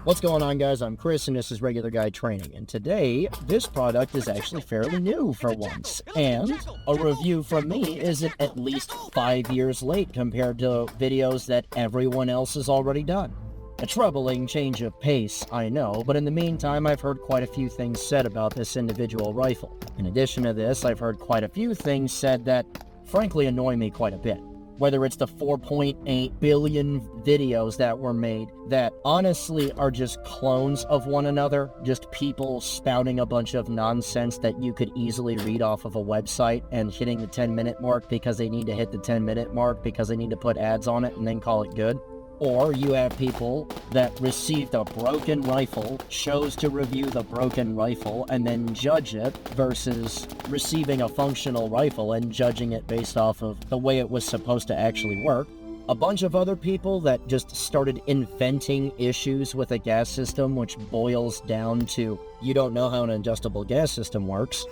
What's going on, guys? I'm Chris, and this is Regular Guy Training. And today, this product is actually fairly new for once. And a review from me isn't at least 5 years late compared to videos that everyone else has already done. A troubling change of pace, I know, but in the meantime, I've heard quite a few things said about this individual rifle. In addition to this, I've heard quite a few things said that, frankly, annoy me quite a bit. Whether it's the 4.8 billion videos that were made that honestly are just clones of one another, just people spouting a bunch of nonsense that you could easily read off of a website and hitting the 10-minute mark because they need to hit the 10-minute mark because they need to put ads on it and then call it good. Or you have people that received a broken rifle, chose to review the broken rifle, and then judge it, versus receiving a functional rifle and judging it based off of the way it was supposed to actually work. A bunch of other people that just started inventing issues with a gas system, which boils down to you don't know how an adjustable gas system works.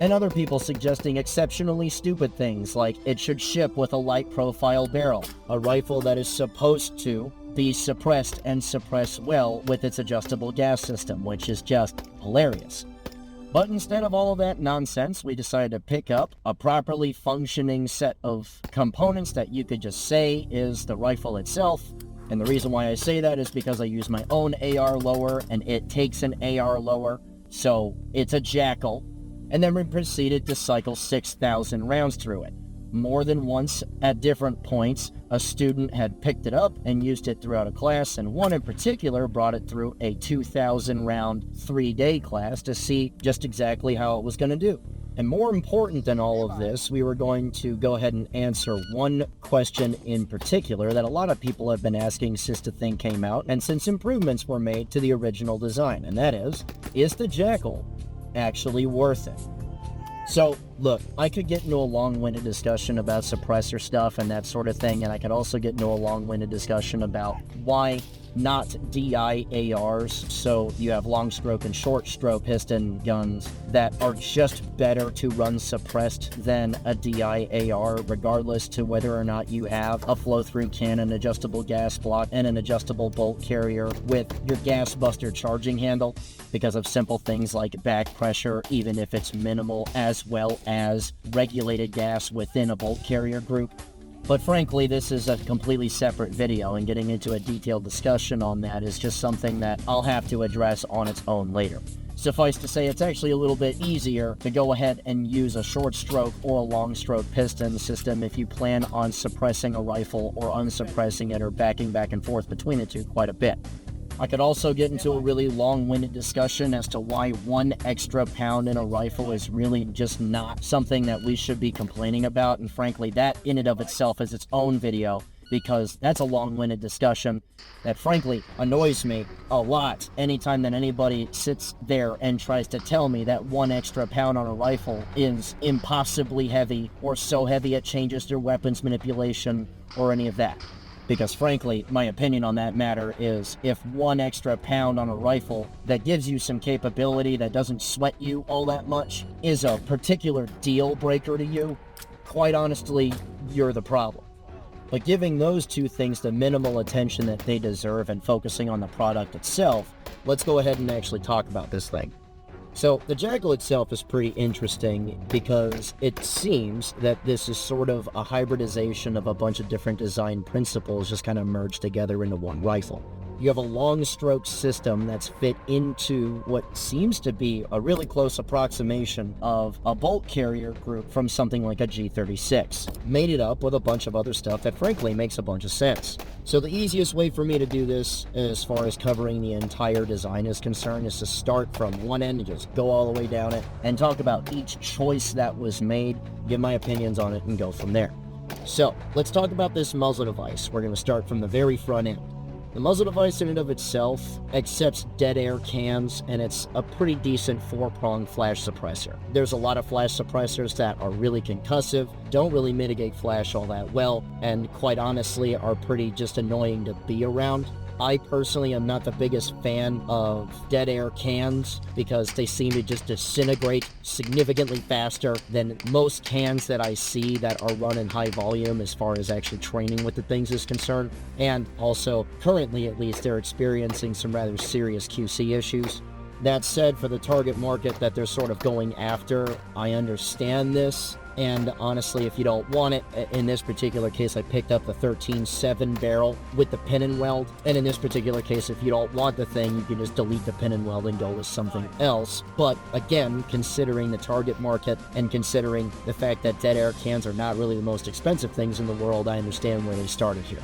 And other people suggesting exceptionally stupid things like it should ship with a light profile barrel, a rifle that is supposed to be suppressed and suppress well with its adjustable gas system, which is just hilarious. But instead of all of that nonsense, we decided to pick up a properly functioning set of components that you could just say is the rifle itself. And the reason why I say that is because I use my own AR lower, and it takes an AR lower, so it's a JAKL. And then we proceeded to cycle 6,000 rounds through it. More than once, at different points, a student had picked it up and used it throughout a class, and one in particular brought it through a 2,000 round 3-day class to see just exactly how it was going to do. And more important than all of this, we were going to go ahead and answer one question in particular that a lot of people have been asking since the thing came out and since improvements were made to the original design, and that is the JAKL actually worth it? So, look, I could get into a long-winded discussion about suppressor stuff and that sort of thing, and I could also get into a long-winded discussion about why not DI ARs, so you have long stroke and short stroke piston guns that are just better to run suppressed than a DI AR, regardless to whether or not you have a flow-through cannon, adjustable gas block, and an adjustable bolt carrier with your gas buster charging handle, because of simple things like back pressure, even if it's minimal, as well as regulated gas within a bolt carrier group. But frankly, this is a completely separate video, and getting into a detailed discussion on that is just something that I'll have to address on its own later. Suffice to say, it's actually a little bit easier to go ahead and use a short stroke or a long stroke piston system if you plan on suppressing a rifle or unsuppressing it or backing back and forth between the two quite a bit. I could also get into a really long-winded discussion as to why 1 extra pound in a rifle is really just not something that we should be complaining about, and frankly, that in and of itself is its own video, because that's a long-winded discussion that frankly annoys me a lot anytime that anybody sits there and tries to tell me that 1 extra pound on a rifle is impossibly heavy, or so heavy it changes their weapons manipulation, or any of that. Because frankly, my opinion on that matter is if 1 extra pound on a rifle that gives you some capability that doesn't sweat you all that much is a particular deal breaker to you, quite honestly, you're the problem. But giving those two things the minimal attention that they deserve and focusing on the product itself, let's go ahead and actually talk about this thing. So, the JAKL itself is pretty interesting because it seems that this is sort of a hybridization of a bunch of different design principles just kind of merged together into one rifle. You have a long stroke system that's fit into what seems to be a really close approximation of a bolt carrier group from something like a G36. Made it up with a bunch of other stuff that frankly makes a bunch of sense. So the easiest way for me to do this, as far as covering the entire design is concerned, is to start from one end and just go all the way down it and talk about each choice that was made, give my opinions on it, and go from there. So let's talk about this muzzle device. We're going to start from the very front end. The muzzle device in and of itself accepts dead air cans, and it's a pretty decent 4-prong flash suppressor. There's a lot of flash suppressors that are really concussive, don't really mitigate flash all that well, and quite honestly are pretty just annoying to be around. I personally am not the biggest fan of dead air cans because they seem to just disintegrate significantly faster than most cans that I see that are run in high volume as far as actually training with the things is concerned. And also, currently at least, they're experiencing some rather serious QC issues. That said, for the target market that they're sort of going after, I understand this. And honestly, if you don't want it, in this particular case, I picked up the 13.7 barrel with the pin and weld. And in this particular case, if you don't want the thing, you can just delete the pin and weld and go with something else. But again, considering the target market and considering the fact that dead air cans are not really the most expensive things in the world, I understand where they started here.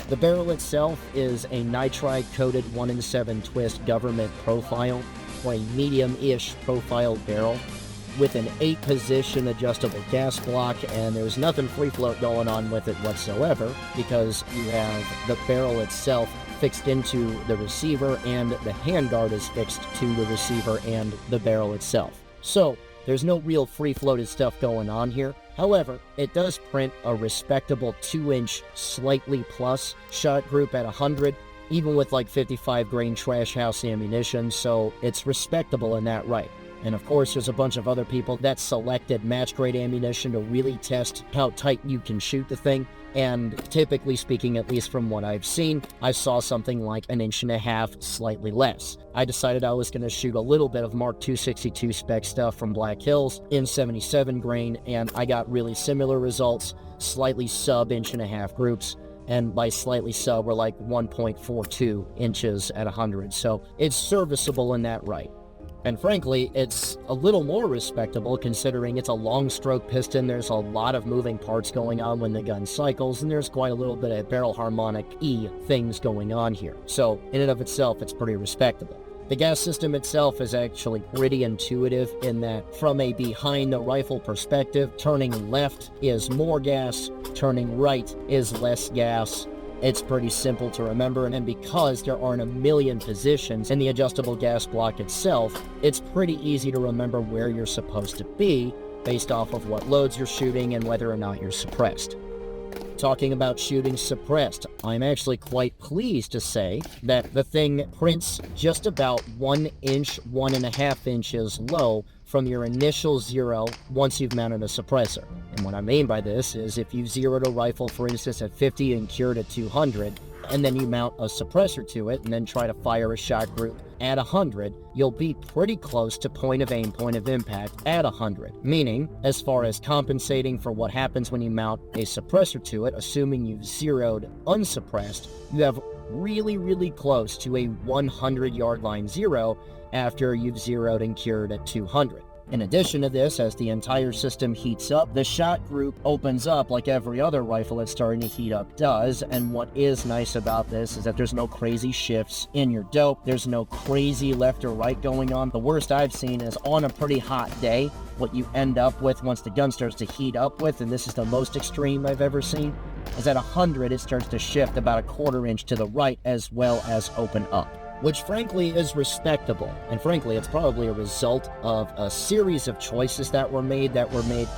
The barrel itself is a nitride-coated 1-in-7 twist government profile, or a medium-ish profile barrel, with an 8-position adjustable gas block, and there's nothing free float going on with it whatsoever because you have the barrel itself fixed into the receiver and the handguard is fixed to the receiver and the barrel itself. So there's no real free floated stuff going on here. However, it does print a respectable 2-inch slightly plus shot group at 100, even with like 55 grain trash house ammunition, so it's respectable in that right. And of course, there's a bunch of other people that selected match-grade ammunition to really test how tight you can shoot the thing. And typically speaking, at least from what I've seen, I saw something like 1.5 inches, slightly less. I decided I was going to shoot a little bit of Mark 262 spec stuff from Black Hills in 77 grain, and I got really similar results, slightly sub 1.5-inch groups. And by slightly sub, we're like 1.42 inches at 100. So it's serviceable in that right. And frankly, it's a little more respectable considering it's a long stroke piston. There's a lot of moving parts going on when the gun cycles, and there's quite a little bit of barrel harmonic-y things going on here. So in and of itself, it's pretty respectable. The gas system itself is actually pretty intuitive in that from a behind the rifle perspective, turning left is more gas, turning right is less gas. It's pretty simple to remember, and because there aren't a million positions in the adjustable gas block itself, it's pretty easy to remember where you're supposed to be based off of what loads you're shooting and whether or not you're suppressed. Talking about shooting suppressed, I'm actually quite pleased to say that the thing prints just about 1 inch, 1.5 inches low from your initial zero once you've mounted a suppressor. And what I mean by this is if you've zeroed a rifle, for instance, at 50 and cured at 200, and then you mount a suppressor to it and then try to fire a shot group at 100, you'll be pretty close to point of aim, point of impact at 100. Meaning, as far as compensating for what happens when you mount a suppressor to it, assuming you've zeroed unsuppressed, you have really close to a 100-yard line zero after you've zeroed and cured at 200. In addition to this, as the entire system heats up, the shot group opens up like every other rifle that's starting to heat up does, and what is nice about this is that there's no crazy shifts in your dope, there's no crazy left or right going on. The worst I've seen is on a pretty hot day, what you end up with once the gun starts to heat up with, and this is the most extreme I've ever seen, is at 100 it starts to shift about 1/4 inch to the right as well as open up, which frankly is respectable. And frankly, it's probably a result of a series of choices that were made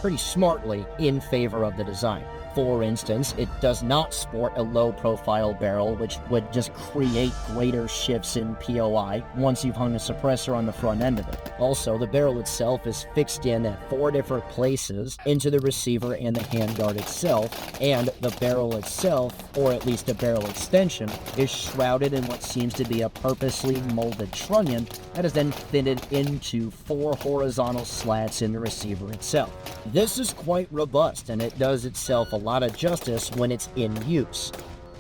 pretty smartly in favor of the design. For instance, it does not sport a low-profile barrel, which would just create greater shifts in POI once you've hung a suppressor on the front end of it. Also, the barrel itself is fixed in at 4 different places into the receiver and the handguard itself, and the barrel itself, or at least a barrel extension, is shrouded in what seems to be a purposely molded trunnion that is then fitted into 4 horizontal slats in the receiver itself. This is quite robust, and it does itself a lot of justice when it's in use.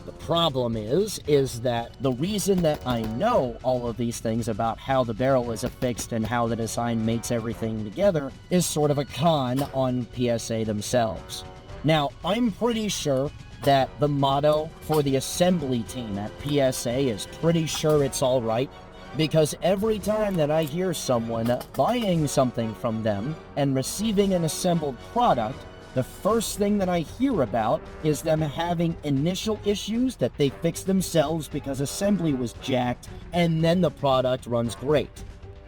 The problem is that the reason that I know all of these things about how the barrel is affixed and how the design mates everything together is sort of a con on PSA themselves. Now, I'm pretty sure that the motto for the assembly team at PSA is pretty sure it's all right, because every time that I hear someone buying something from them and receiving an assembled product, the first thing that I hear about is them having initial issues that they fix themselves because assembly was jacked, and then the product runs great.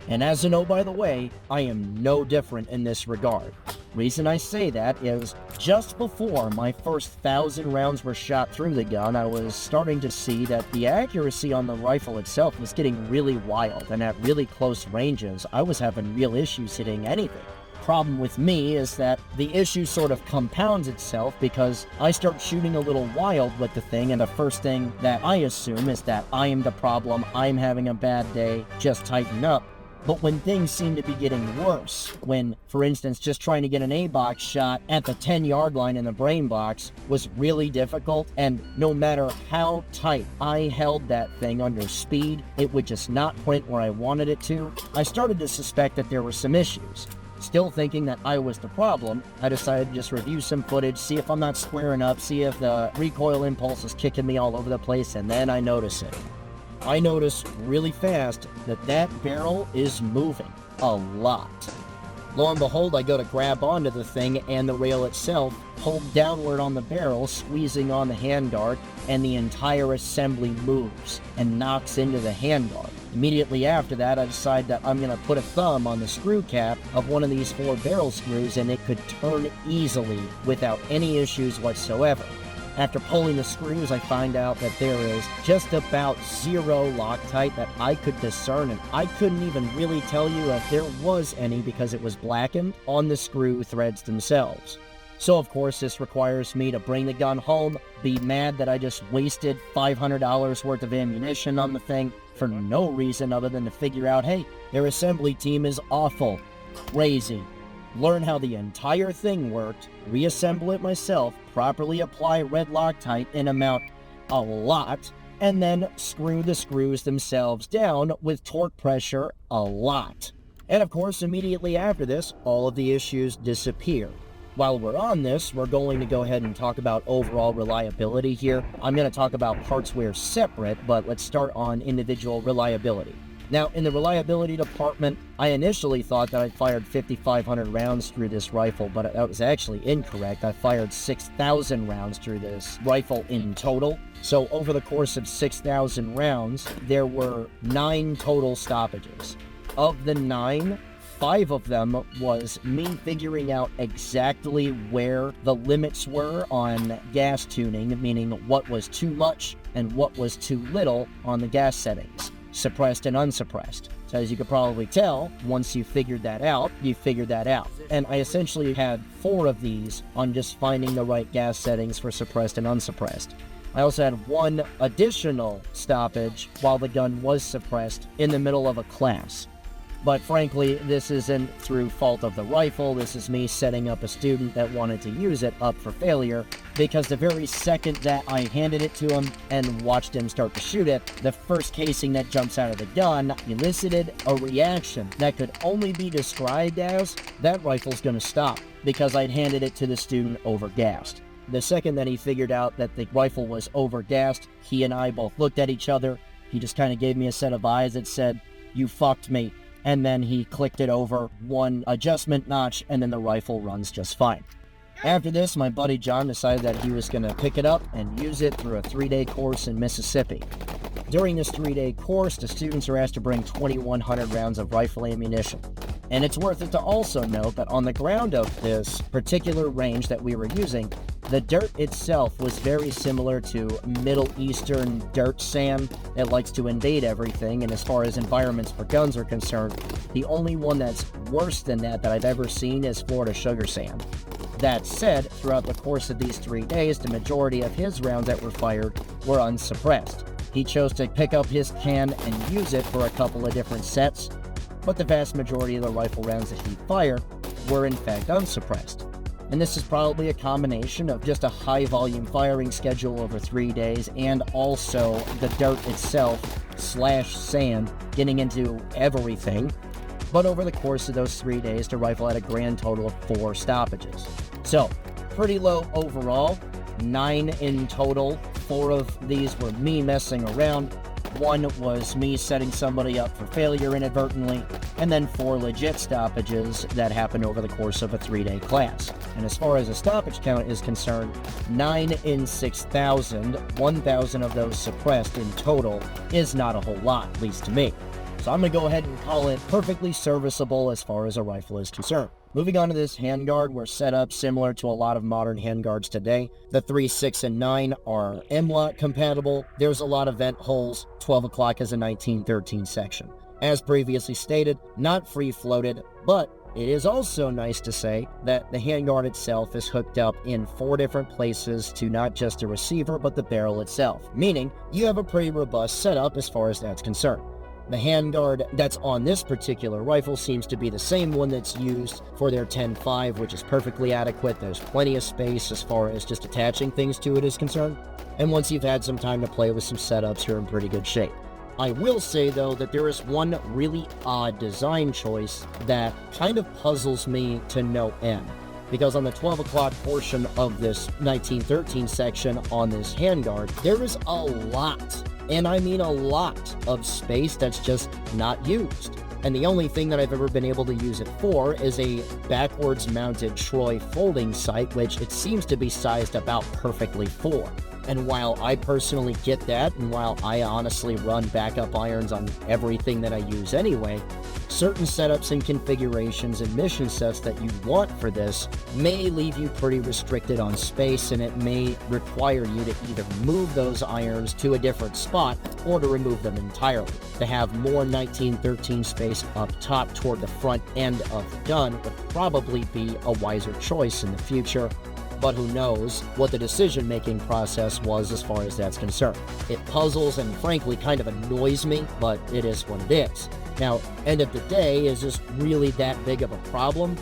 And as a note, by the way, I am no different in this regard. Reason I say that is just before my first 1,000 rounds were shot through the gun, I was starting to see that the accuracy on the rifle itself was getting really wild, and at really close ranges, I was having real issues hitting anything. Problem with me is that the issue sort of compounds itself because I start shooting a little wild with the thing, and the first thing that I assume is that I am the problem, I'm having a bad day, just tighten up. But when things seem to be getting worse, when, for instance, just trying to get an A-box shot at the 10-yard line in the brain box was really difficult, and no matter how tight I held that thing under speed, it would just not print where I wanted it to, I started to suspect that there were some issues. Still thinking that I was the problem, I decided to just review some footage, see if I'm not squaring up, see if the recoil impulse is kicking me all over the place, and then I notice it. I notice really fast that that barrel is moving a lot. Lo and behold, I go to grab onto the thing, and the rail itself pulled downward on the barrel, squeezing on the handguard, and the entire assembly moves and knocks into the handguard. Immediately after that, I decide that I'm going to put a thumb on the screw cap of one of these 4 barrel screws, and it could turn easily without any issues whatsoever. After pulling the screws, I find out that there is just about 0 Loctite that I could discern, and I couldn't even really tell you if there was any because it was blackened on the screw threads themselves. So of course this requires me to bring the gun home, be mad that I just wasted $500 worth of ammunition on the thing for no reason other than to figure out, hey, their assembly team is awful, crazy. Learn how the entire thing worked, reassemble it myself, properly apply red Loctite in amount a lot, and then screw the screws themselves down with torque pressure a lot. And of course, immediately after this, all of the issues disappear. While we're on this, we're going to go ahead and talk about overall reliability here. I'm going to talk about parts wear separate, but let's start on individual reliability. Now, in the reliability department, I initially thought that I fired 5,500 rounds through this rifle, but that was actually incorrect. I fired 6,000 rounds through this rifle in total. So over the course of 6,000 rounds, there were 9 total stoppages. Of the 9, 5 of them was me figuring out exactly where the limits were on gas tuning, meaning what was too much and what was too little on the gas settings, suppressed and unsuppressed. So as you could probably tell, once you figured that out, you figured that out. And I essentially had 4 of these on just finding the right gas settings for suppressed and unsuppressed. I also had 1 additional stoppage while the gun was suppressed in the middle of a class. But frankly, this isn't through fault of the rifle. This is me setting up a student that wanted to use it up for failure, because the very second that I handed it to him and watched him start to shoot it, the first casing that jumps out of the gun elicited a reaction that could only be described as, that rifle's gonna stop, because I'd handed it to the student overgassed. The second that he figured out that the rifle was overgassed, he and I both looked at each other. He just kind of gave me a set of eyes that said, "You fucked me." And then he clicked it over 1 adjustment notch, and then the rifle runs just fine. After this, my buddy John decided that he was going to pick it up and use it through a 3-day course in Mississippi. During this 3-day course, the students are asked to bring 2,100 rounds of rifle ammunition. And it's worth it to also note that on the ground of this particular range that we were using, the dirt itself was very similar to Middle Eastern dirt sand that likes to invade everything, and as far as environments for guns are concerned, the only one that's worse than that I've ever seen is Florida sugar sand. That said, throughout the course of these 3 days, the majority of his rounds that were fired were unsuppressed. He chose to pick up his can and use it for a couple of different sets, but the vast majority of the rifle rounds that he fired were in fact unsuppressed. And this is probably a combination of just a high volume firing schedule over 3 days, and also the dirt itself / sand getting into everything. But over the course of those 3 days, the rifle had a grand total of 4 stoppages. So, pretty low overall, 9 in total. 4 of these were me messing around. 1 was me setting somebody up for failure inadvertently, and then 4 legit stoppages that happened over the course of a 3-day class. And as far as the stoppage count is concerned, 9 in 6,000, 1,000 of those suppressed in total, is not a whole lot, at least to me. So I'm going to go ahead and call it perfectly serviceable as far as a rifle is concerned. Moving on to this handguard, we're set up similar to a lot of modern handguards today. The 3, 6, and 9 are M-LOK compatible. There's a lot of vent holes. 12 o'clock is a 1913 section. As previously stated, not free-floated, but it is also nice to say that the handguard itself is hooked up in 4 different places to not just the receiver, but the barrel itself, meaning you have a pretty robust setup as far as that's concerned. The handguard that's on this particular rifle seems to be the same one that's used for their 10.5, which is perfectly adequate. There's plenty of space as far as just attaching things to it is concerned. And once you've had some time to play with some setups, you're in pretty good shape. I will say, though, that there is one really odd design choice that kind of puzzles me to no end. Because on the 12 o'clock portion of this 1913 section on this handguard, there is a lot, and I mean a lot, of space that's just not used. And the only thing that I've ever been able to use it for is a backwards mounted Troy folding sight, which it seems to be sized about perfectly for. And while I personally get that, and while I honestly run backup irons on everything that I use anyway, certain setups and configurations and mission sets that you want for this may leave you pretty restricted on space, and it may require you to either move those irons to a different spot or to remove them entirely. To have more 1913 space up top toward the front end of the gun would probably be a wiser choice in the future. But who knows what the decision-making process was as far as that's concerned. It puzzles and frankly kind of annoys me, but it is what it is. Now, end of the day, is this really that big of a problem?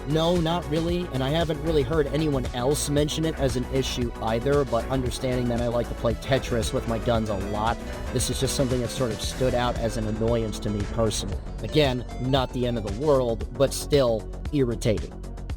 No, not really, and I haven't really heard anyone else mention it as an issue either, but understanding that I like to play Tetris with my guns a lot, this is just something that sort of stood out as an annoyance to me personally. Again, not the end of the world, but still irritating.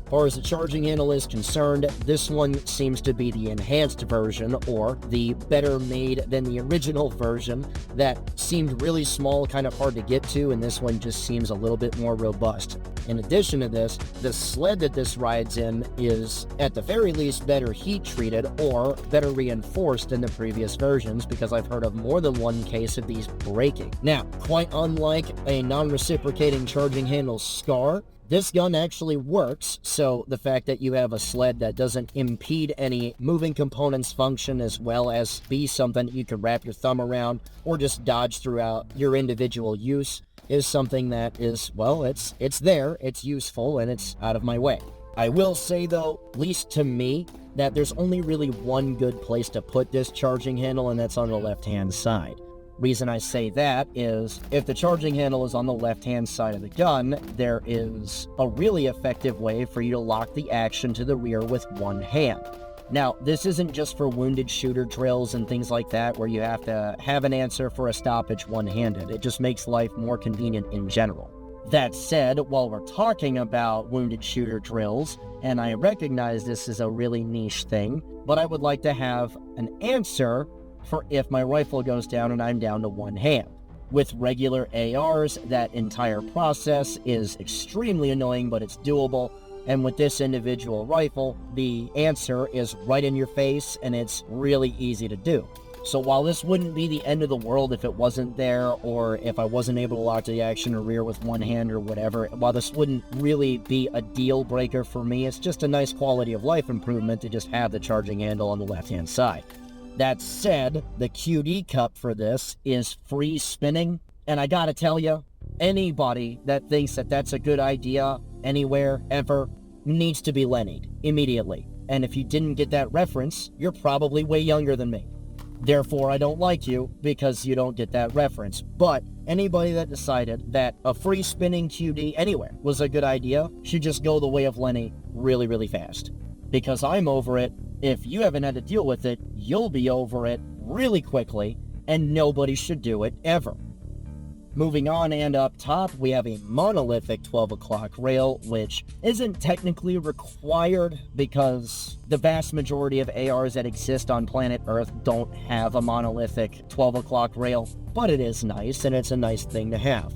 As far as the charging handle is concerned, this one seems to be the enhanced version, or the better made than the original version that seemed really small, kind of hard to get to, and this one just seems a little bit more robust. In addition to this, the sled that this rides in is, at the very least, better heat treated or better reinforced than the previous versions, because I've heard of more than one case of these breaking. Now, quite unlike a non-reciprocating charging handle SCAR, this gun actually works, so the fact that you have a sled that doesn't impede any moving components function, as well as be something that you can wrap your thumb around or just dodge throughout your individual use, is something that is, well, it's there, it's useful, and it's out of my way. I will say, though, at least to me, that there's only really one good place to put this charging handle, and that's on the left-hand side. Reason I say that is, if the charging handle is on the left-hand side of the gun, there is a really effective way for you to lock the action to the rear with one hand. Now, this isn't just for wounded shooter drills and things like that, where you have to have an answer for a stoppage one-handed. It just makes life more convenient in general. That said, while we're talking about wounded shooter drills, and I recognize this is a really niche thing, but I would like to have an answer for if my rifle goes down and I'm down to one hand. With regular ARs, that entire process is extremely annoying, but it's doable. And with this individual rifle, the answer is right in your face, and it's really easy to do. So while this wouldn't be the end of the world if it wasn't there, or if I wasn't able to lock the action or rear with one hand or whatever, while this wouldn't really be a deal breaker for me, it's just a nice quality of life improvement to just have the charging handle on the left-hand side. That said, the QD cup for this is free spinning, and I gotta tell you, anybody that thinks that that's a good idea anywhere, ever, needs to be Lennied immediately. And if you didn't get that reference, you're probably way younger than me. Therefore, I don't like you because you don't get that reference. But anybody that decided that a free spinning QD anywhere was a good idea should just go the way of Lenny really, really fast. Because I'm over it. If you haven't had to deal with it, you'll be over it really quickly, and nobody should do it ever. Moving on, and up top, we have a monolithic 12 o'clock rail, which isn't technically required because the vast majority of ARs that exist on planet Earth don't have a monolithic 12 o'clock rail, but it is nice, and it's a nice thing to have.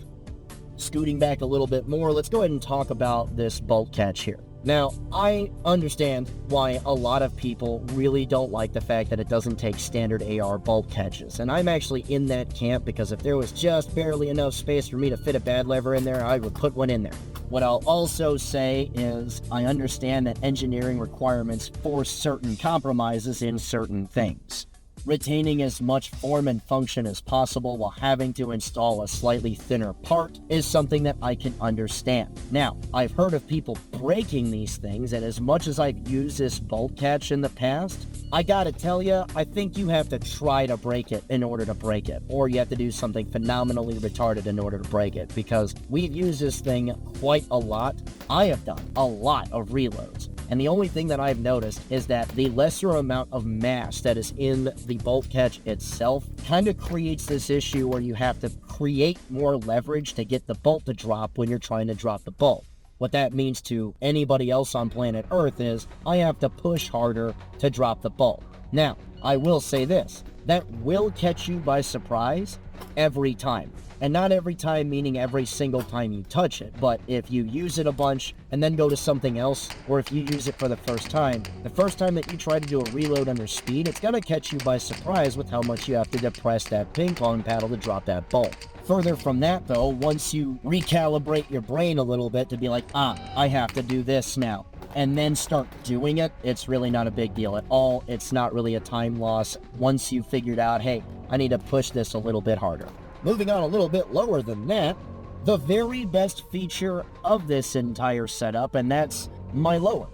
Scooting back a little bit more, let's go ahead and talk about this bolt catch here. Now, I understand why a lot of people really don't like the fact that it doesn't take standard AR bolt catches, and I'm actually in that camp because if there was just barely enough space for me to fit a bad lever in there, I would put one in there. What I'll also say is I understand that engineering requirements force certain compromises in certain things. Retaining as much form and function as possible while having to install a slightly thinner part is something that I can understand. Now, I've heard of people breaking these things, and as much as I've used this bolt catch in the past, I gotta tell you, I think you have to try to break it in order to break it, or you have to do something phenomenally retarded in order to break it, because we've used this thing quite a lot. I have done a lot of reloads. And the only thing that I've noticed is that the lesser amount of mass that is in the bolt catch itself kind of creates this issue where you have to create more leverage to get the bolt to drop when you're trying to drop the bolt. What that means to anybody else on planet Earth is I have to push harder to drop the bolt. Now, I will say this, that will catch you by surprise every time. And not every time meaning every single time you touch it, but if you use it a bunch and then go to something else, or if you use it for the first time that you try to do a reload under speed, it's gonna catch you by surprise with how much you have to depress that ping pong paddle to drop that bolt. Further from that though, once you recalibrate your brain a little bit to be like, I have to do this now, and then start doing it, it's really not a big deal at all. It's not really a time loss once you've figured out, hey, I need to push this a little bit harder. Moving on a little bit lower than that, the very best feature of this entire setup, and that's my lower.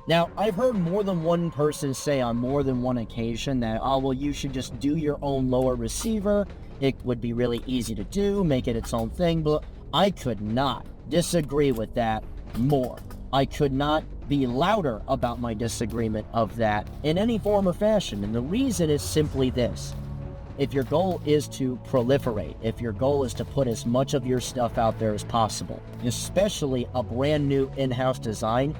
Now, I've heard more than one person say on more than one occasion that, oh, well, you should just do your own lower receiver. It would be really easy to do, make it its own thing, but I could not disagree with that more. I could not be louder about my disagreement of that in any form or fashion, and the reason is simply this. If your goal is to proliferate, if your goal is to put as much of your stuff out there as possible, especially a brand new in-house design,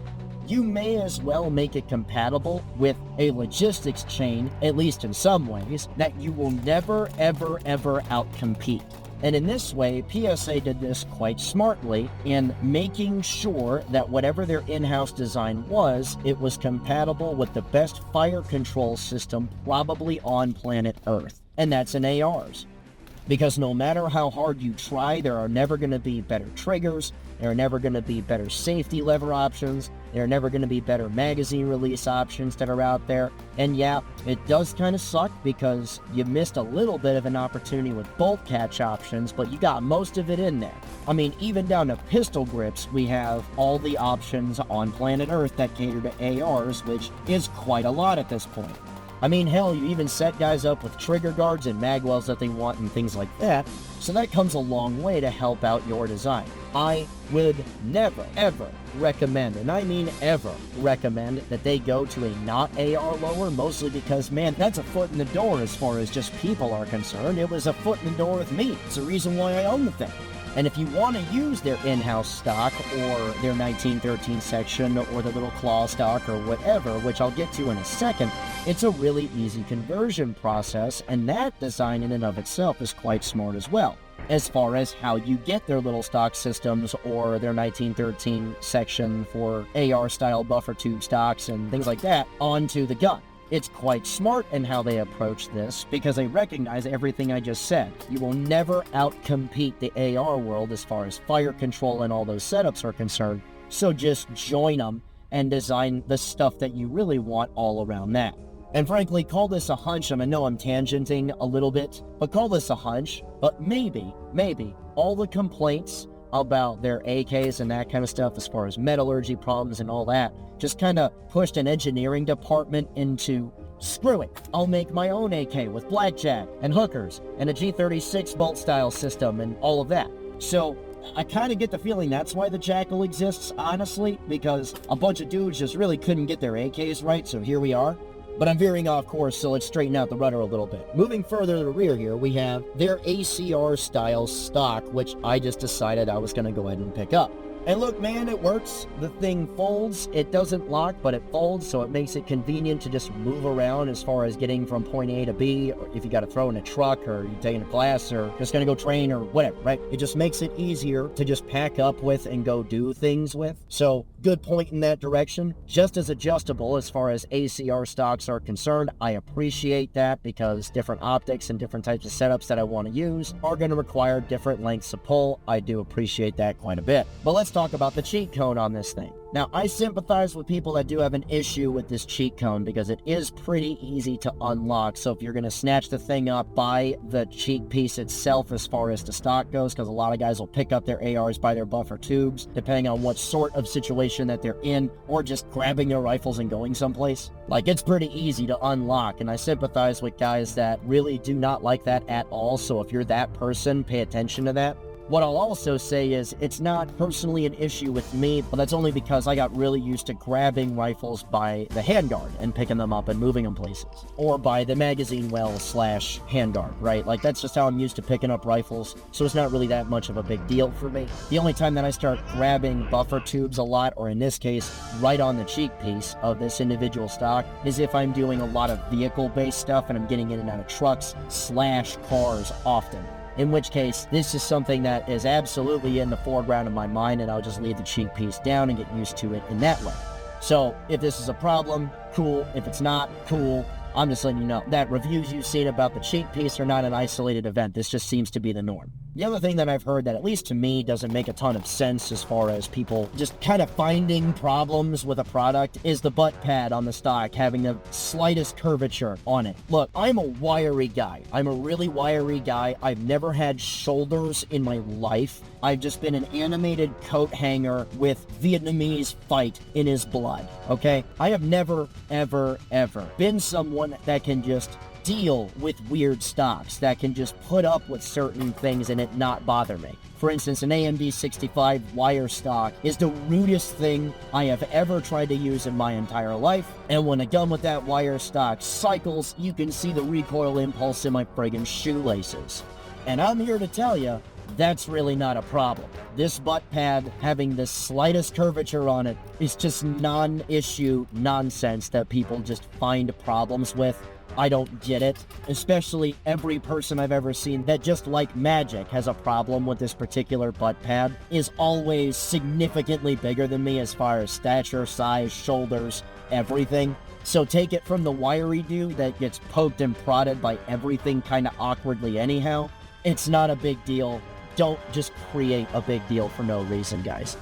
you may as well make it compatible with a logistics chain, at least in some ways, that you will never, ever, ever outcompete. And in this way, PSA did this quite smartly in making sure that whatever their in-house design was, it was compatible with the best fire control system probably on planet Earth. And that's in ARs. Because no matter how hard you try, there are never going to be better triggers, there are never going to be better safety lever options, there are never going to be better magazine release options that are out there. And yeah, it does kind of suck because you missed a little bit of an opportunity with bolt catch options, but you got most of it in there. I mean, even down to pistol grips, we have all the options on planet Earth that cater to ARs, which is quite a lot at this point. I mean, hell, you even set guys up with trigger guards and magwells that they want and things like that, so that comes a long way to help out your design. I would never, ever recommend, and I mean ever recommend, that they go to a not AR lower, mostly because, man, that's a foot in the door as far as just people are concerned. It was a foot in the door with me. It's the reason why I own the thing. And if you want to use their in-house stock or their 1913 section or the little claw stock or whatever, which I'll get to in a second, it's a really easy conversion process, and that design in and of itself is quite smart as well, as far as how you get their little stock systems or their 1913 section for AR-style buffer tube stocks and things like that onto the gun. It's quite smart in how they approach this because they recognize everything I just said. You will never outcompete the AR world as far as fire control and all those setups are concerned, so just join them and design the stuff that you really want all around that. And frankly, call this a hunch. I know I'm tangenting a little bit, but call this a hunch. But maybe, all the complaints about their AKs and that kind of stuff as far as metallurgy problems and all that just kind of pushed an engineering department into, screw it, I'll make my own AK with blackjack and hookers and a G36 bolt style system and all of that. So I kind of get the feeling that's why the JAKL exists, honestly, because a bunch of dudes just really couldn't get their AKs right, so here we are. But I'm veering off course, so let's straighten out the rudder a little bit. Moving further to the rear here, we have their ACR style stock, which I just decided I was going to go ahead and pick up. And look, man, it works. The thing folds. It doesn't lock, but it folds, so it makes it convenient to just move around as far as getting from point A to B, or if you got to throw in a truck, or you're taking a class, or just going to go train, or whatever, right? It just makes it easier to just pack up with and go do things with. So good point in that direction. Just as adjustable as far as ACR stocks are concerned. I appreciate that because different optics and different types of setups that I want to use are going to require different lengths of pull. I do appreciate that quite a bit. But let's talk about the cheat code on this thing. Now, I sympathize with people that do have an issue with this cheat code because it is pretty easy to unlock. So if you're going to snatch the thing up, buy the cheek piece itself as far as the stock goes, because a lot of guys will pick up their ARs by their buffer tubes, depending on what sort of situation that they're in, or just grabbing their rifles and going someplace. Like, it's pretty easy to unlock, and I sympathize with guys that really do not like that at all. So if you're that person, pay attention to that. What I'll also say is it's not personally an issue with me, but that's only because I got really used to grabbing rifles by the handguard and picking them up and moving them places. Or by the magazine well / handguard, right? Like, that's just how I'm used to picking up rifles, so it's not really that much of a big deal for me. The only time that I start grabbing buffer tubes a lot, or in this case, right on the cheek piece of this individual stock, is if I'm doing a lot of vehicle-based stuff and I'm getting in and out of trucks / cars often. In which case, this is something that is absolutely in the foreground of my mind, and I'll just leave the cheek piece down and get used to it in that way. So, if this is a problem, cool. If it's not, cool. I'm just letting you know that reviews you've seen about the cheek piece are not an isolated event. This just seems to be the norm. The other thing that I've heard that, at least to me, doesn't make a ton of sense as far as people just kind of finding problems with a product is the butt pad on the stock having the slightest curvature on it. Look, I'm a wiry guy. I'm a really wiry guy. I've never had shoulders in my life. I've just been an animated coat hanger with Vietnamese fight in his blood, okay? I have never, ever, ever been someone that can just deal with weird stocks, that can just put up with certain things and it not bother me. For instance, an AMD 65 wire stock is the rudest thing I have ever tried to use in my entire life, and when a gun with that wire stock cycles, you can see the recoil impulse in my friggin' shoelaces. And I'm here to tell you, that's really not a problem. This butt pad having the slightest curvature on it is just non-issue nonsense that people just find problems with. I don't get it, especially every person I've ever seen that just like magic has a problem with this particular butt pad is always significantly bigger than me as far as stature, size, shoulders, everything. So take it from the wiry dude that gets poked and prodded by everything kind of awkwardly anyhow. It's not a big deal. Don't just create a big deal for no reason, guys.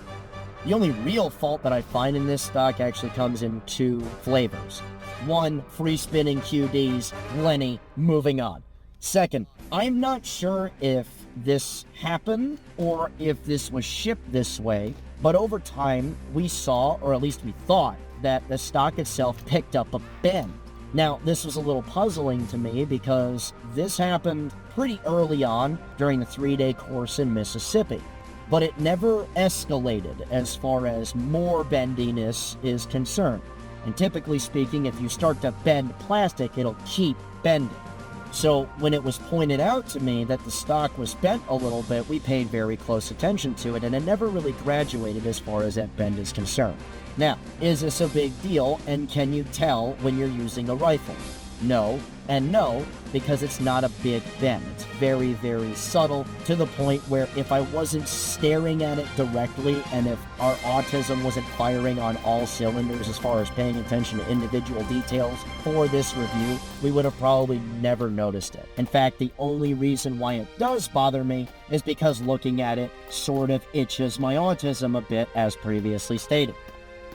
The only real fault that I find in this stock actually comes in two flavors. One, free spinning QDs, Lenny, moving on. Second, I'm not sure if this happened or if this was shipped this way, but over time we saw, or at least we thought, that the stock itself picked up a bend. Now, this was a little puzzling to me because this happened pretty early on during the 3-day course in Mississippi, but it never escalated as far as more bendiness is concerned. And typically speaking, if you start to bend plastic, it'll keep bending. So when it was pointed out to me that the stock was bent a little bit, we paid very close attention to it, and it never really graduated as far as that bend is concerned. Now, is this a big deal, and can you tell when you're using a rifle? No, and no, because it's not a big bend. It's very, very subtle, to the point where if I wasn't staring at it directly, and if our autism wasn't firing on all cylinders as far as paying attention to individual details for this review, we would have probably never noticed it. In fact, the only reason why it does bother me is because looking at it sort of itches my autism a bit, as previously stated.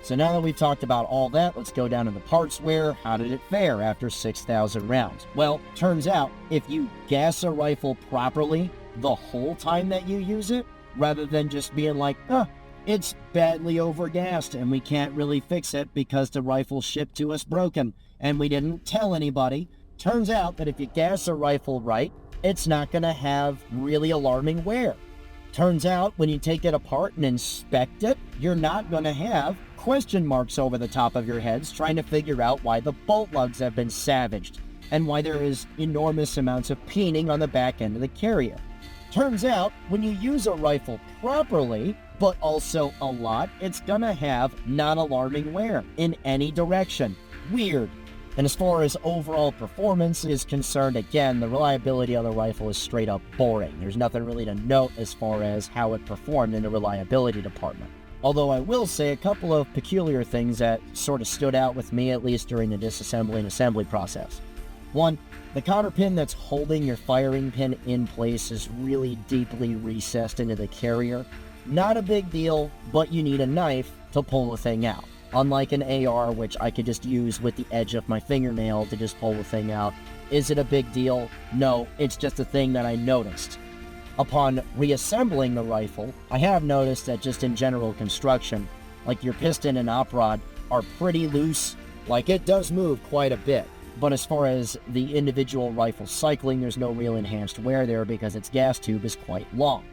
So now that we've talked about all that, let's go down to the parts where, how did it fare after 6,000 rounds? Well, turns out, if you gas a rifle properly the whole time that you use it, rather than just being like, it's badly overgassed and we can't really fix it because the rifle shipped to us broken and we didn't tell anybody, turns out that if you gas a rifle right, it's not going to have really alarming wear. Turns out, when you take it apart and inspect it, you're not going to have question marks over the top of your heads trying to figure out why the bolt lugs have been savaged and why there is enormous amounts of peening on the back end of the carrier. Turns out, when you use a rifle properly, but also a lot, it's gonna have non-alarming wear in any direction. Weird. And as far as overall performance is concerned, again, the reliability of the rifle is straight up boring. There's nothing really to note as far as how it performed in the reliability department. Although I will say a couple of peculiar things that sort of stood out with me, at least during the disassembly and assembly process. One, the counter pin that's holding your firing pin in place is really deeply recessed into the carrier. Not a big deal, but you need a knife to pull the thing out. Unlike an AR, which I could just use with the edge of my fingernail to just pull the thing out. Is it a big deal? No, it's just a thing that I noticed. Upon reassembling the rifle, I have noticed that just in general construction, like your piston and op rod are pretty loose. Like, it does move quite a bit. But as far as the individual rifle cycling, there's no real enhanced wear there because its gas tube is quite long.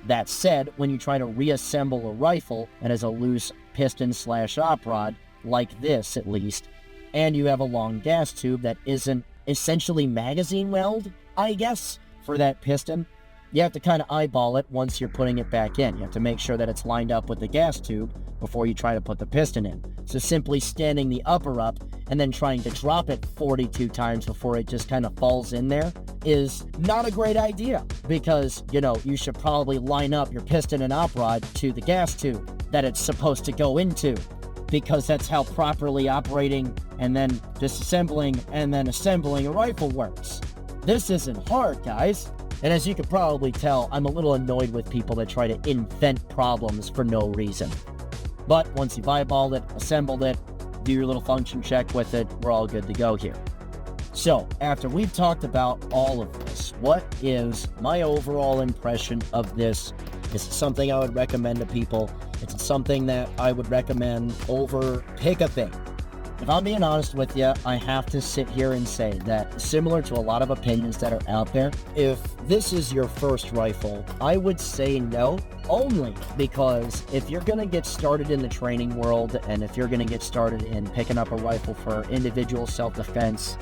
That said, when you try to reassemble a rifle that has a loose piston/op rod, like this at least, and you have a long gas tube that isn't essentially magazine weld, I guess, for that piston, you have to kind of eyeball it once you're putting it back in. You have to make sure that it's lined up with the gas tube before you try to put the piston in. So simply standing the upper up and then trying to drop it 42 times before it just kind of falls in there is not a great idea, because, you should probably line up your piston and op rod to the gas tube that it's supposed to go into, because that's how properly operating and then disassembling and then assembling a rifle works. This isn't hard, guys. And as you can probably tell, I'm a little annoyed with people that try to invent problems for no reason. But once you've eyeballed it, assembled it, do your little function check with it, we're all good to go here. So, after we've talked about all of this, what is my overall impression of this? Is it something I would recommend to people? Is it something that I would recommend over pick a thing? If I'm being honest with you, I have to sit here and say that, similar to a lot of opinions that are out there, if this is your first rifle, I would say no, only because if you're going to get started in the training world, and if you're going to get started in picking up a rifle for individual self-defense,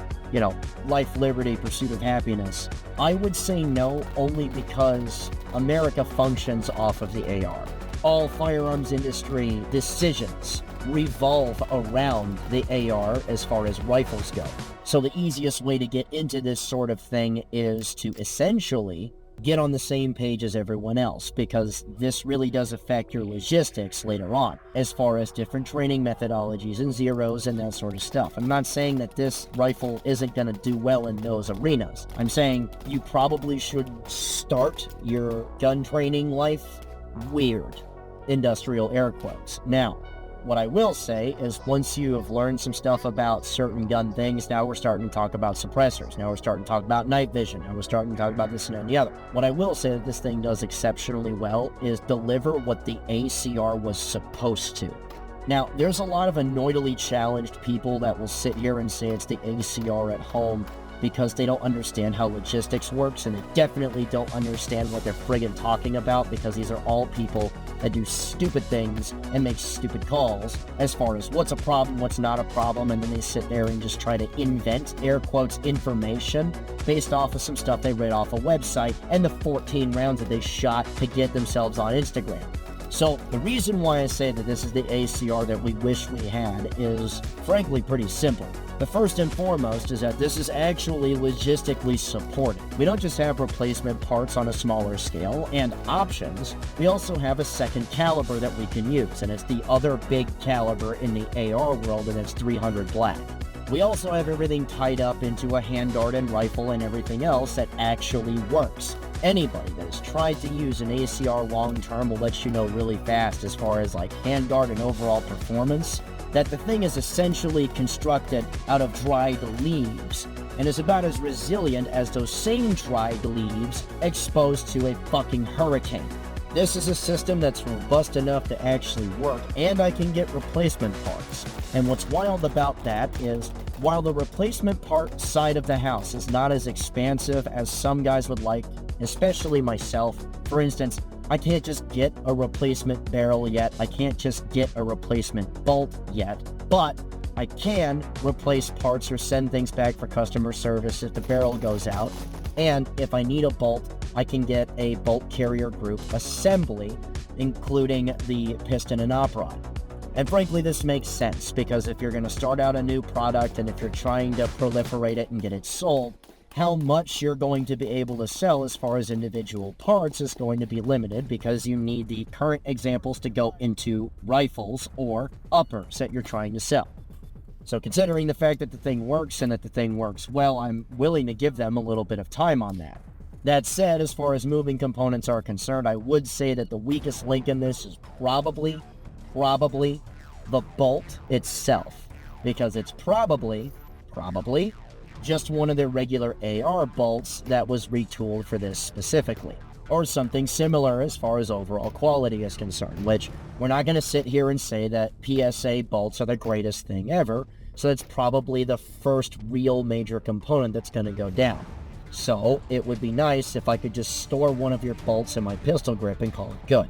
life, liberty, pursuit of happiness, I would say no, only because America functions off of the AR. All firearms industry decisions revolve around the AR as far as rifles go. So the easiest way to get into this sort of thing is to essentially get on the same page as everyone else, because this really does affect your logistics later on, as far as different training methodologies and zeros and that sort of stuff. I'm not saying that this rifle isn't going to do well in those arenas. I'm saying you probably should start your gun training life weird. Industrial air quotes. Now, what I will say is once you have learned some stuff about certain gun things, now we're starting to talk about suppressors. Now we're starting to talk about night vision. Now we're starting to talk about this and the other. What I will say that this thing does exceptionally well is deliver what the ACR was supposed to. Now, there's a lot of annoyedly challenged people that will sit here and say it's the ACR at home because they don't understand how logistics works, and they definitely don't understand what they're friggin' talking about, because these are all people that do stupid things and make stupid calls as far as what's a problem, what's not a problem, and then they sit there and just try to invent, air quotes, information based off of some stuff they read off a website and the 14 rounds that they shot to get themselves on Instagram. So the reason why I say that this is the ACR that we wish we had is frankly pretty simple. The first and foremost is that this is actually logistically supported. We don't just have replacement parts on a smaller scale and options, we also have a second caliber that we can use, and it's the other big caliber in the AR world, and it's 300 Black. We also have everything tied up into a handguard and rifle and everything else that actually works. Anybody that has tried to use an ACR long-term will let you know really fast, as far as like handguard and overall performance, that the thing is essentially constructed out of dried leaves and is about as resilient as those same dried leaves exposed to a fucking hurricane. This is a system that's robust enough to actually work, and I can get replacement parts. And what's wild about that is, while the replacement part side of the house is not as expansive as some guys would like, especially myself, for instance, I can't just get a replacement barrel yet, I can't just get a replacement bolt yet, but I can replace parts or send things back for customer service if the barrel goes out, and if I need a bolt, I can get a bolt carrier group assembly, including the piston and op rod. And frankly, this makes sense, because if you're going to start out a new product and if you're trying to proliferate it and get it sold, how much you're going to be able to sell as far as individual parts is going to be limited because you need the current examples to go into rifles or uppers that you're trying to sell. So considering the fact that the thing works and that the thing works well, I'm willing to give them a little bit of time on that. That said, as far as moving components are concerned, I would say that the weakest link in this is probably the bolt itself, because it's probably just one of their regular AR bolts that was retooled for this specifically, or something similar as far as overall quality is concerned, which we're not going to sit here and say that PSA bolts are the greatest thing ever, so that's probably the first real major component that's going to go down. So it would be nice if I could just store one of your bolts in my pistol grip and call it good.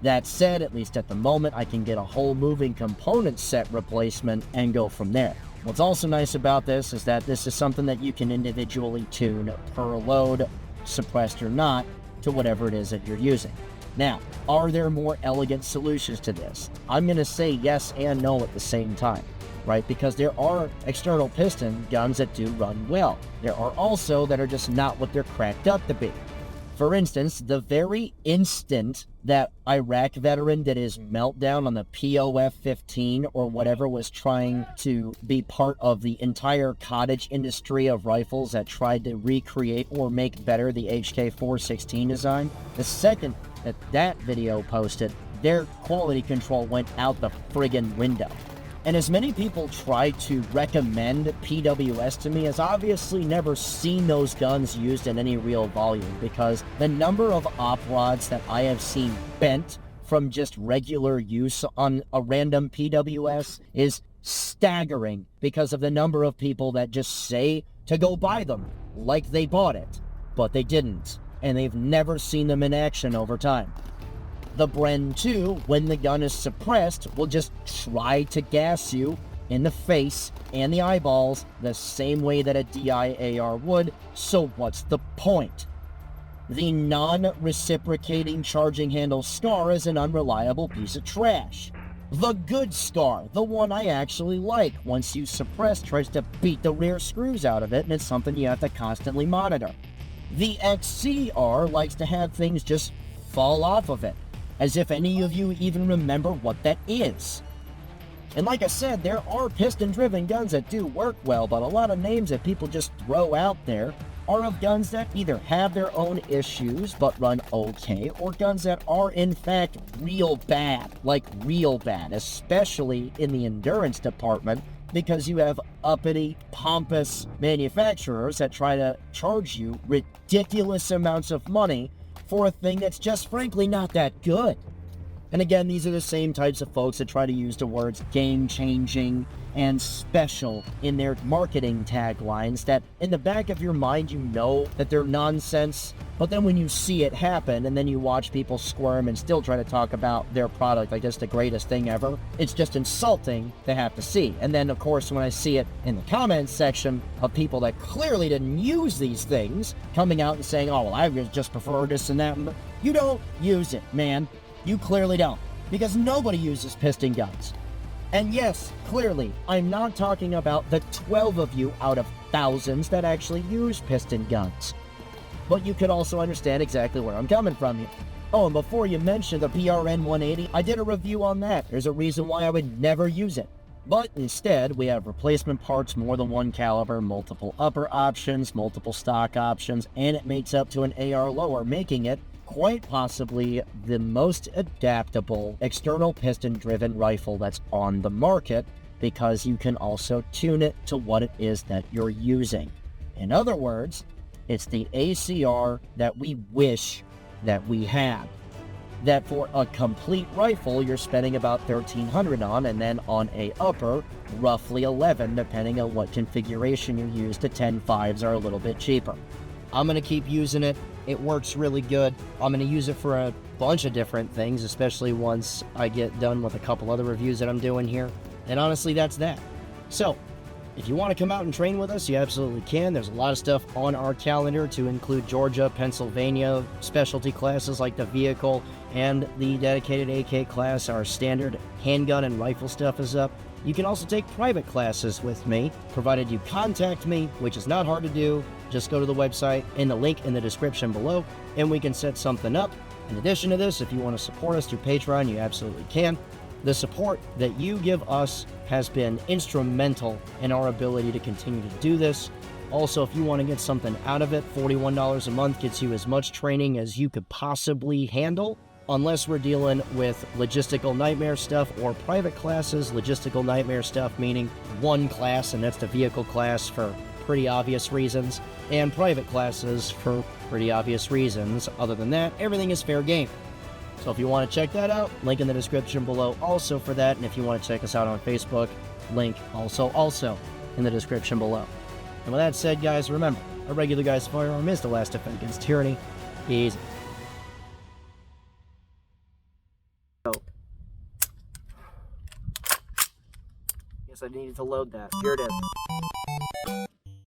That said, at least at the moment, I can get a whole moving component set replacement and go from there. What's also nice about this is that this is something that you can individually tune per load, suppressed or not, to whatever it is that you're using. Now, are there more elegant solutions to this? I'm going to say yes and no at the same time, right? Because there are external piston guns that do run well. There are also that are just not what they're cracked up to be. For instance, the very instant that Iraq veteran did his meltdown on the POF-15 or whatever was trying to be part of the entire cottage industry of rifles that tried to recreate or make better the HK416 design, the second that that video posted, their quality control went out the friggin' window. And as many people try to recommend PWS to me, has obviously never seen those guns used in any real volume, because the number of op rods that I have seen bent from just regular use on a random PWS is staggering because of the number of people that just say to go buy them like they bought it, but they didn't, and they've never seen them in action over time. The Bren 2, when the gun is suppressed, will just try to gas you in the face and the eyeballs the same way that a DI-AR would, so what's the point? The non-reciprocating charging handle SCAR is an unreliable piece of trash. The good SCAR, the one I actually like, once you suppress, tries to beat the rear screws out of it, and it's something you have to constantly monitor. The XCR likes to have things just fall off of it, as if any of you even remember what that is. And like I said, there are piston-driven guns that do work well, but a lot of names that people just throw out there are of guns that either have their own issues but run okay, or guns that are in fact real bad, especially in the endurance department, because you have uppity, pompous manufacturers that try to charge you ridiculous amounts of money for a thing that's just frankly not that good. And again, these are the same types of folks that try to use the words game-changing and special in their marketing taglines that in the back of your mind you know that they're nonsense, but then when you see it happen and then you watch people squirm and still try to talk about their product like it's the greatest thing ever, it's just insulting to have to see. And then of course when I see it in the comments section of people that clearly didn't use these things coming out and saying, oh well, I just prefer this and that, you don't use it, man. You clearly don't, because nobody uses piston guns. And yes, clearly, I'm not talking about the 12 of you out of thousands that actually use piston guns. But you could also understand exactly where I'm coming from here. Oh, and before you mention the PRN 180, I did a review on that. There's a reason why I would never use it. But instead, we have replacement parts, more than one caliber, multiple upper options, multiple stock options, and it mates up to an AR lower, making it quite possibly the most adaptable external piston-driven rifle that's on the market, because you can also tune it to what it is that you're using. In other words, it's the ACR that we wish that we had. That for a complete rifle, you're spending about $1,300 on, and then on a upper, roughly $11, depending on what configuration you use. The 10.5s are a little bit cheaper. I'm going to keep using it. It works really good. I'm going to use it for a bunch of different things, especially once I get done with a couple other reviews that I'm doing here. And honestly, that's that. So, If you want to come out and train with us, you absolutely can. There's a lot of stuff on our calendar to include Georgia, Pennsylvania, specialty classes like the vehicle and the dedicated AK class. Our standard handgun and rifle stuff is up. You can also take private classes with me, provided you contact me, which is not hard to do. Just go to the website and the link in the description below, and we can set something up. In addition to this, if you want to support us through Patreon, you absolutely can. The support that you give us has been instrumental in our ability to continue to do this. Also, if you want to get something out of it, $41 a month gets you as much training as you could possibly handle, unless we're dealing with logistical nightmare stuff or private classes. Logistical nightmare stuff meaning one class, and that's the vehicle class for pretty obvious reasons, and private classes for pretty obvious reasons. Other than that, everything is fair game. So if you want to check that out, link in the description below also for that. And if you want to check us out on Facebook, link also in the description below. And with that said, guys, remember, a regular guy's firearm is the last defense against tyranny. Easy. Guess I needed to load that. Here it is.